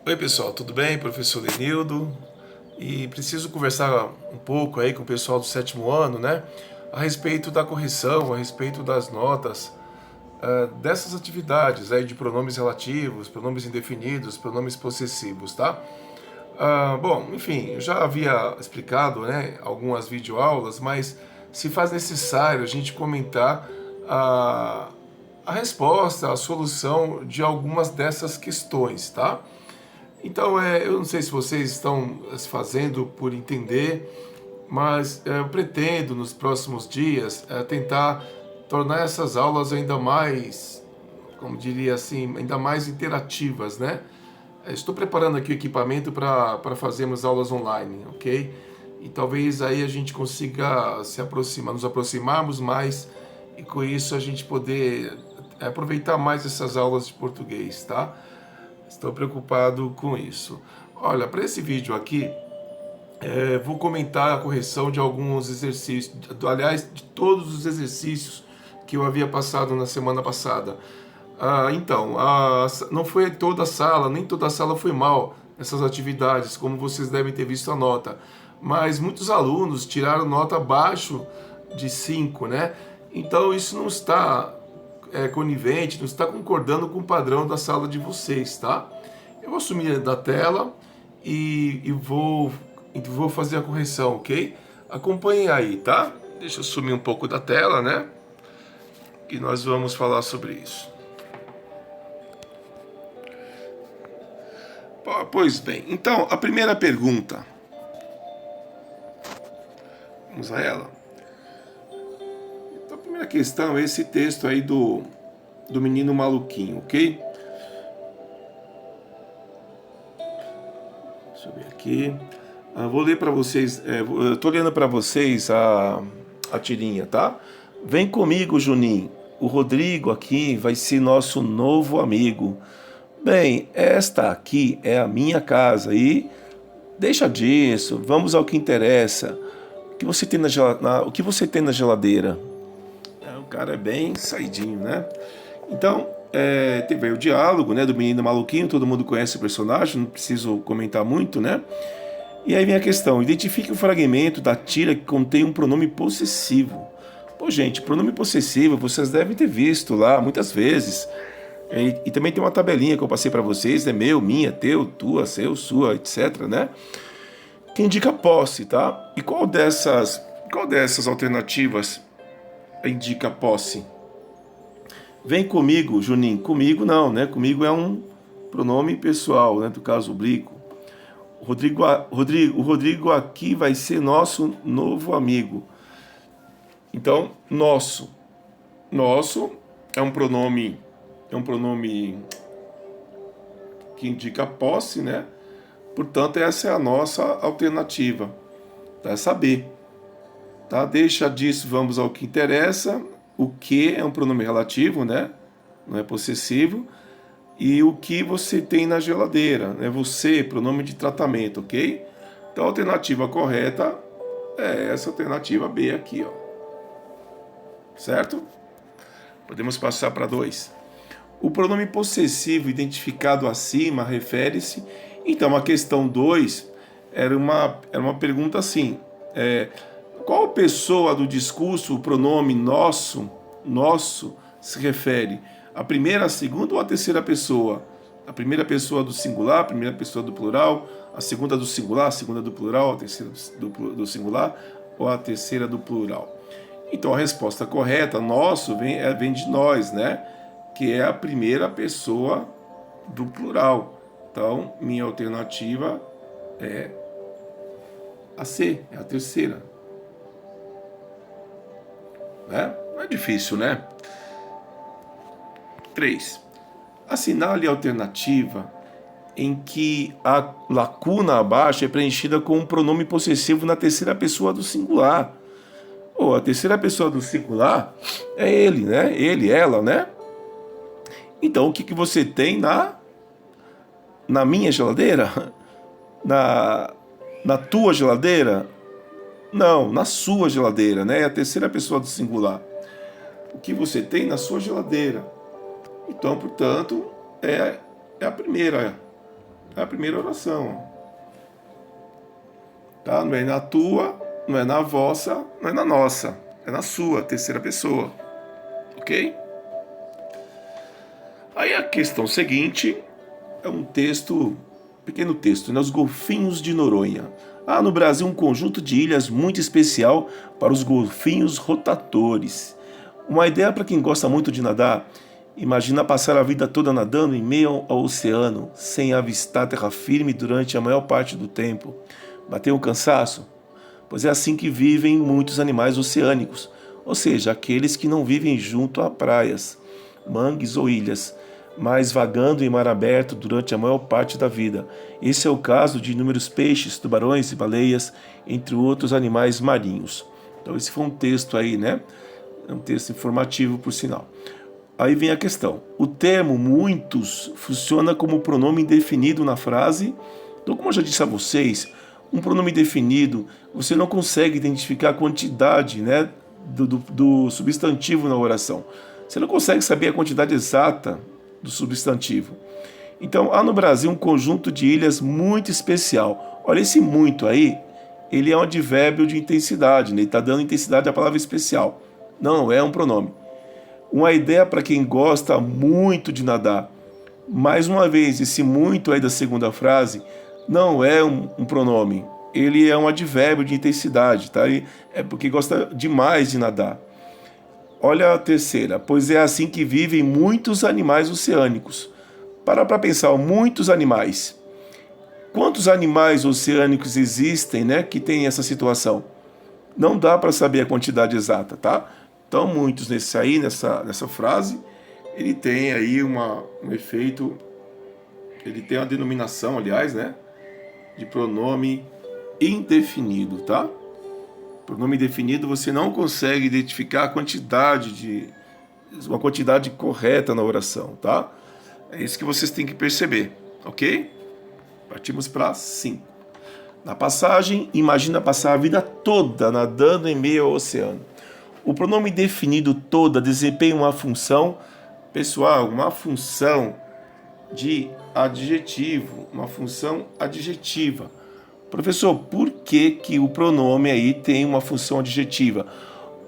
Oi pessoal, tudo bem? Professor Lenildo. E preciso conversar um pouco aí com o pessoal do sétimo ano, né? A respeito da correção, a respeito das notas, dessas atividades aí de pronomes relativos, pronomes indefinidos, pronomes possessivos, tá? Bom, enfim, eu já havia explicado, né, algumas videoaulas, mas se faz necessário a gente comentar a, a resposta, a solução de algumas dessas questões, tá? Então, eu não sei se vocês estão se fazendo por entender, mas eu pretendo nos próximos dias tentar tornar essas aulas ainda mais, como diria assim, ainda mais interativas, né? Estou preparando aqui o equipamento para fazermos aulas online, ok? E talvez aí a gente consiga se aproximar, nos aproximarmos mais e com isso a gente poder aproveitar mais essas aulas de português, tá? Estou preocupado com isso. Olha, para esse vídeo aqui, vou comentar a correção de alguns exercícios, aliás, de todos os exercícios que eu havia passado na semana passada. Então, não foi toda a sala, nem toda a sala foi mal nessas atividades, como vocês devem ter visto a nota. Mas muitos alunos tiraram nota abaixo de 5, né? Então isso não está conivente, não está concordando com o padrão da sala de vocês, tá? Eu vou sumir da tela e vou fazer a correção, ok? Acompanhem aí, tá? Deixa eu sumir um pouco da tela, né? E nós vamos falar sobre isso. Pois bem, então a primeira pergunta, vamos a ela. Então, a primeira questão é esse texto aí do menino maluquinho, ok? Deixa eu ver aqui. Vou ler para vocês, eu tô lendo para vocês a tirinha, tá? Vem comigo, Juninho. O Rodrigo aqui vai ser nosso novo amigo. Bem, esta aqui é a minha casa e deixa disso, vamos ao que interessa. O que você tem o que você tem na geladeira? O cara é bem saidinho, né? Então, teve aí o diálogo, né, do menino maluquinho, todo mundo conhece o personagem, não preciso comentar muito, né? E aí vem a questão, identifique o fragmento da tira que contém um pronome possessivo. Pô, gente, pronome possessivo vocês devem ter visto lá muitas vezes. E também tem uma tabelinha que eu passei para vocês, né? Meu, minha, teu, tua, seu, sua, etc, né? Que indica posse, tá? E qual dessas alternativas indica posse? Vem comigo, Juninho. Comigo não, né? Comigo é um pronome pessoal, né? Do caso oblíquo. O Rodrigo aqui vai ser nosso novo amigo. Então, nosso. Nosso é um pronome que indica posse, né? Portanto, essa é a nossa alternativa. Tá? É saber. Tá? Deixa disso, vamos ao que interessa. O que é um pronome relativo, né? Não é possessivo. E o que você tem na geladeira, né? Você, pronome de tratamento, ok? Então a alternativa correta é essa alternativa B aqui, ó. Certo? Podemos passar para 2. O pronome possessivo identificado acima refere-se. Então, a questão 2 era uma pergunta assim: qual pessoa do discurso o pronome nosso, se refere? A primeira, a segunda ou a terceira pessoa? A primeira pessoa do singular, a primeira pessoa do plural, a segunda do singular, a segunda do plural, a terceira do singular ou a terceira do plural? Então a resposta correta, nosso, vem de nós, né? Que é a primeira pessoa do plural. Então, minha alternativa é a C, é a terceira. Né? Não é difícil, né? 3. Assinale a alternativa em que a lacuna abaixo é preenchida com um pronome possessivo na terceira pessoa do singular. A terceira pessoa do singular é ele, né? Ele, ela, né? Então, o que você tem na minha geladeira? Na tua geladeira? Não, na sua geladeira, né? É a terceira pessoa do singular. O que você tem na sua geladeira? Então, portanto, é a primeira. É a primeira oração. Tá? Não é na tua, não é na vossa, não é na nossa. É na sua, terceira pessoa. Ok? Aí a questão seguinte é um texto, pequeno texto, né? Os golfinhos de Noronha. Há no Brasil um conjunto de ilhas muito especial para os golfinhos rotatores. Uma ideia para quem gosta muito de nadar. Imagina passar a vida toda nadando em meio ao oceano, sem avistar terra firme durante a maior parte do tempo. Bateu um cansaço? Pois é assim que vivem muitos animais oceânicos, ou seja, aqueles que não vivem junto a praias, mangues ou ilhas, mas vagando em mar aberto durante a maior parte da vida. Esse é o caso de inúmeros peixes, tubarões e baleias, entre outros animais marinhos. Então esse foi um texto aí, né? É um texto informativo, por sinal. Aí vem a questão. O termo muitos funciona como pronome indefinido na frase. Então, como eu já disse a vocês, um pronome indefinido, você não consegue identificar a quantidade, né, do substantivo na oração. Você não consegue saber a quantidade exata do substantivo. Então, há no Brasil um conjunto de ilhas muito especial. Olha esse muito aí, ele é um advérbio de intensidade, né? Ele está dando intensidade à palavra especial. Não, é um pronome. Uma ideia para quem gosta muito de nadar. Mais uma vez, esse muito aí da segunda frase não é um pronome. Ele é um advérbio de intensidade, tá? E é porque gosta demais de nadar. Olha a terceira. Pois é assim que vivem muitos animais oceânicos. Para pensar, muitos animais. Quantos animais oceânicos existem, né, que tem essa situação? Não dá para saber a quantidade exata, tá? Então, muitos nessa frase, ele tem aí um efeito, ele tem uma denominação, aliás, né, de pronome indefinido, tá? Pronome indefinido, você não consegue identificar uma quantidade correta na oração, tá? É isso que vocês têm que perceber, ok? Partimos para 5. Na passagem, imagina passar a vida toda nadando em meio ao oceano. O pronome definido toda desempenha uma função, pessoal, uma função de adjetivo, uma função adjetiva. Professor, por que o pronome aí tem uma função adjetiva?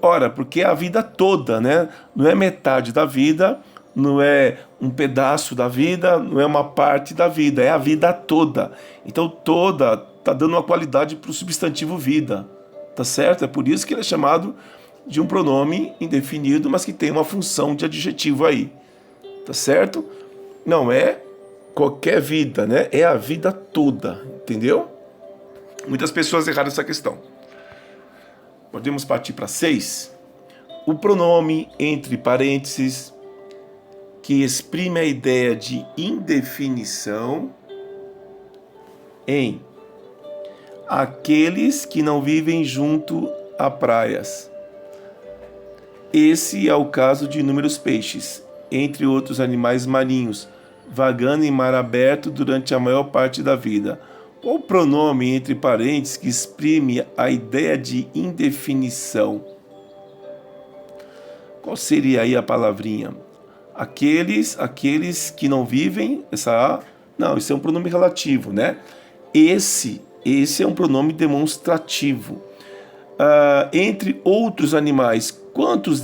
Ora, porque é a vida toda, né? Não é metade da vida, não é um pedaço da vida, não é uma parte da vida, é a vida toda. Então toda está dando uma qualidade para o substantivo vida, tá certo? É por isso que ele é chamado de um pronome indefinido, mas que tem uma função de adjetivo aí, tá certo? Não é qualquer vida, né? É a vida toda, entendeu? Muitas pessoas erraram essa questão. Podemos partir para 6. O pronome entre parênteses, que exprime a ideia de indefinição em aqueles que não vivem junto a praias. Esse é o caso de inúmeros peixes, entre outros animais marinhos, vagando em mar aberto durante a maior parte da vida. Qual o pronome entre parênteses que exprime a ideia de indefinição? Qual seria aí a palavrinha? Aqueles que não vivem, não, isso é um pronome relativo, né? Esse é um pronome demonstrativo. Entre outros animais, quantos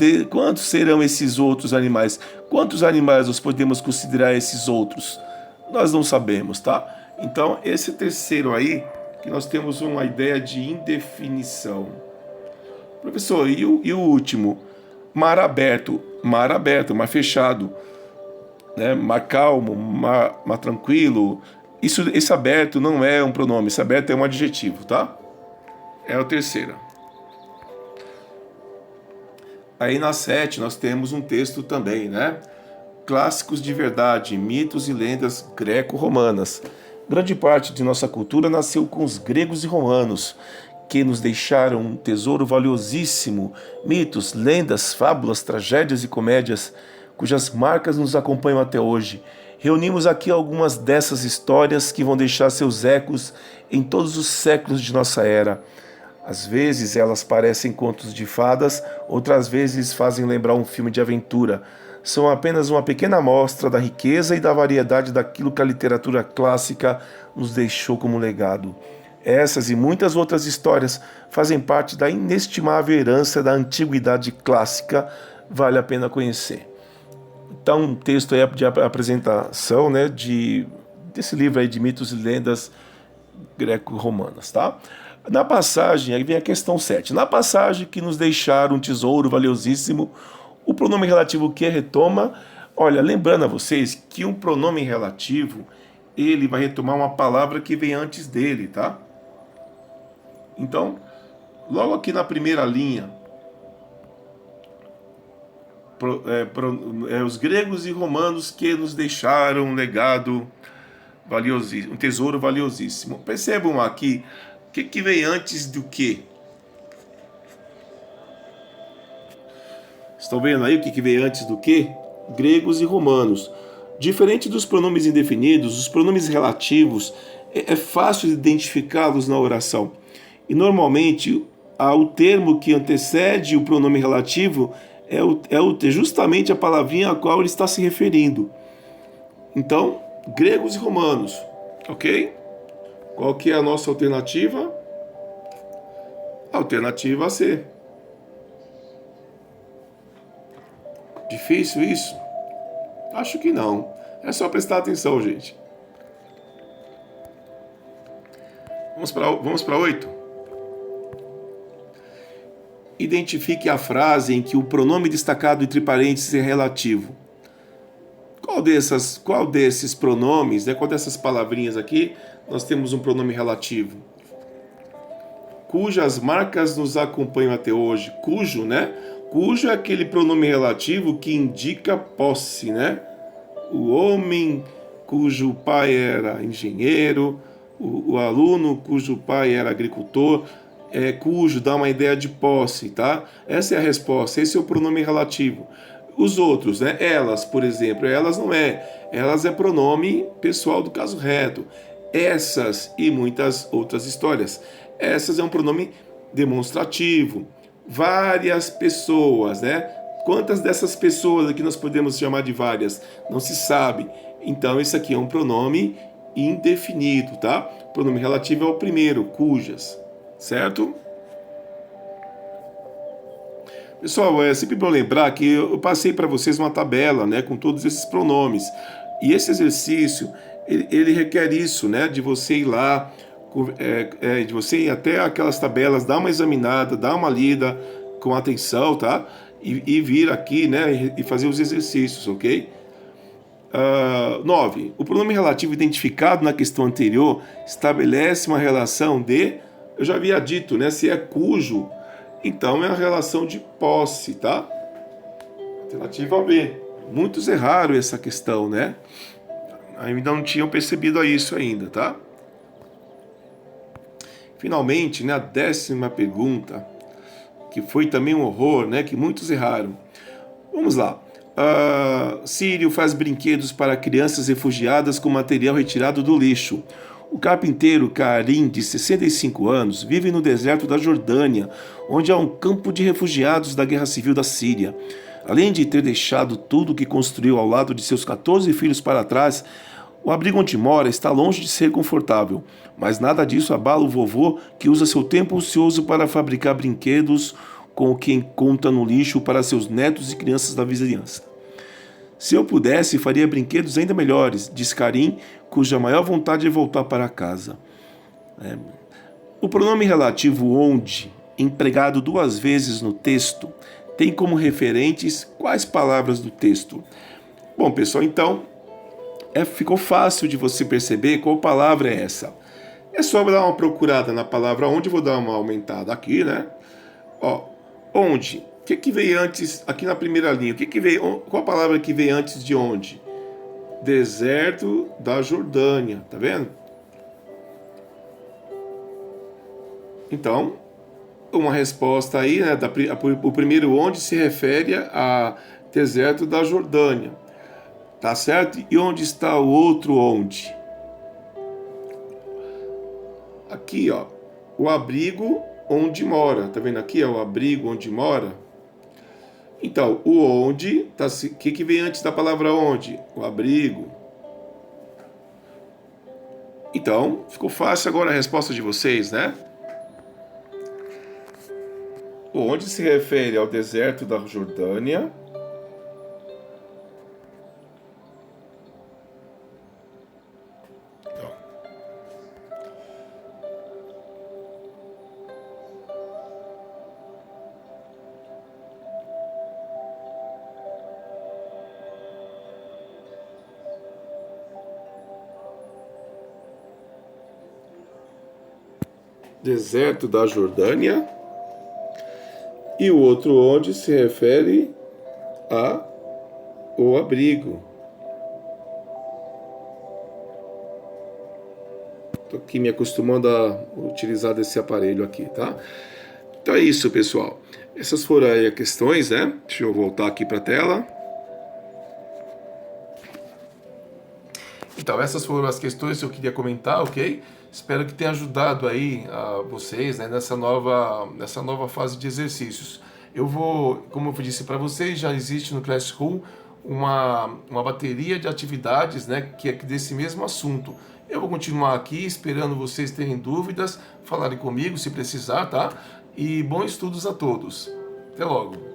serão esses outros animais? Quantos animais nós podemos considerar esses outros? Nós não sabemos, tá? Então, esse terceiro aí, que nós temos uma ideia de indefinição. Professor, e o último? Mar aberto, mar fechado, né? Mar calmo, mar tranquilo. Esse aberto não é um pronome, esse aberto é um adjetivo, tá? É o terceiro. Aí na 7 nós temos um texto também, né? Clássicos de verdade, mitos e lendas greco-romanas. Grande parte de nossa cultura nasceu com os gregos e romanos, que nos deixaram um tesouro valiosíssimo, mitos, lendas, fábulas, tragédias e comédias, cujas marcas nos acompanham até hoje. Reunimos aqui algumas dessas histórias que vão deixar seus ecos em todos os séculos de nossa era. Às vezes elas parecem contos de fadas, outras vezes fazem lembrar um filme de aventura. são apenas uma pequena amostra da riqueza e da variedade daquilo que a literatura clássica nos deixou como legado. Essas e muitas outras histórias fazem parte da inestimável herança da antiguidade clássica, vale a pena conhecer. Então, um texto aí de apresentação, né, desse livro aí de mitos e lendas greco-romanas, tá? Na passagem, aí vem a questão 7. Na passagem que nos deixaram um tesouro valiosíssimo, o pronome relativo que retoma, olha, lembrando a vocês que um pronome relativo, ele vai retomar uma palavra que vem antes dele, tá? Então, logo aqui na primeira linha, os gregos e romanos que nos deixaram um legado valiosíssimo, um tesouro valiosíssimo. Percebam aqui o que vem antes do que. Estão vendo aí o que veio antes do que? Gregos e romanos. Diferente dos pronomes indefinidos, os pronomes relativos é fácil de identificá-los na oração. E normalmente o termo que antecede o pronome relativo é justamente a palavrinha a qual ele está se referindo. Então, gregos e romanos, ok? Qual que é a nossa alternativa? Alternativa C. Difícil isso? Acho que não. É só prestar atenção, gente. Vamos para 8. Identifique a frase em que o pronome destacado entre parênteses é relativo. Qual desses pronomes, né, qual dessas palavrinhas aqui, nós temos um pronome relativo? Cujas marcas nos acompanham até hoje. Cujo, né? Cujo é aquele pronome relativo que indica posse, né? O homem cujo pai era engenheiro, o aluno cujo pai era agricultor, cujo dá uma ideia de posse, tá? Essa é a resposta, esse é o pronome relativo. Os outros, né? Elas, por exemplo, elas não é. Elas é pronome pessoal do caso reto. Essas e muitas outras histórias. Essas é um pronome demonstrativo. Várias pessoas, né? Quantas dessas pessoas aqui nós podemos chamar de várias? Não se sabe. Então, isso aqui é um pronome indefinido, tá? O pronome relativo é o primeiro, cujas, certo? Pessoal, é sempre bom lembrar que eu passei para vocês uma tabela, né, com todos esses pronomes. E esse exercício, ele requer isso, né, de você ir lá, de você ir até aquelas tabelas, dar uma examinada, dar uma lida com atenção, tá? E vir aqui, né, e fazer os exercícios, ok? 9. O pronome relativo identificado na questão anterior estabelece uma relação de, eu já havia dito, né, se é cujo, então é a relação de posse, tá? Alternativa B. Muitos erraram essa questão, né? Ainda não tinham percebido isso ainda, tá? Finalmente, né, a 10ª pergunta, que foi também um horror, né, que muitos erraram. Vamos lá. Sírio faz brinquedos para crianças refugiadas com material retirado do lixo. O carpinteiro Karim, de 65 anos, vive no deserto da Jordânia, onde há um campo de refugiados da Guerra Civil da Síria. Além de ter deixado tudo o que construiu ao lado de seus 14 filhos para trás, o abrigo onde mora está longe de ser confortável, mas nada disso abala o vovô, que usa seu tempo ocioso para fabricar brinquedos com o que encontra no lixo para seus netos e crianças da vizinhança. Se eu pudesse, faria brinquedos ainda melhores, diz Karim, cuja maior vontade é voltar para casa. O pronome relativo onde, empregado 2 vezes no texto, tem como referentes quais palavras do texto? Bom, pessoal, então, ficou fácil de você perceber qual palavra é essa. É só dar uma procurada na palavra onde, vou dar uma aumentada aqui, né? Ó, onde? O que veio antes, aqui na primeira linha, qual a palavra que veio antes de onde? Deserto da Jordânia, tá vendo? Então, uma resposta aí, né, o primeiro onde se refere a deserto da Jordânia, tá certo? E onde está o outro onde? Aqui, ó, o abrigo onde mora, tá vendo aqui, ó, o abrigo onde mora? Então, o onde, o que vem antes da palavra onde? O abrigo. Então, ficou fácil agora a resposta de vocês, né? O onde se refere ao deserto da Jordânia. Então, deserto da Jordânia. E o outro onde se refere a o abrigo. Estou aqui me acostumando a utilizar desse aparelho aqui, tá? Então é isso, pessoal. Essas foram aí as questões, né? Deixa eu voltar aqui para a tela. Então, essas foram as questões que eu queria comentar, ok? Espero que tenha ajudado aí a vocês, né, nessa nova fase de exercícios. Eu vou, como eu disse para vocês, já existe no Classroom uma bateria de atividades, né, que é desse mesmo assunto. Eu vou continuar aqui esperando vocês terem dúvidas, falarem comigo se precisar, tá? E bons estudos a todos. Até logo.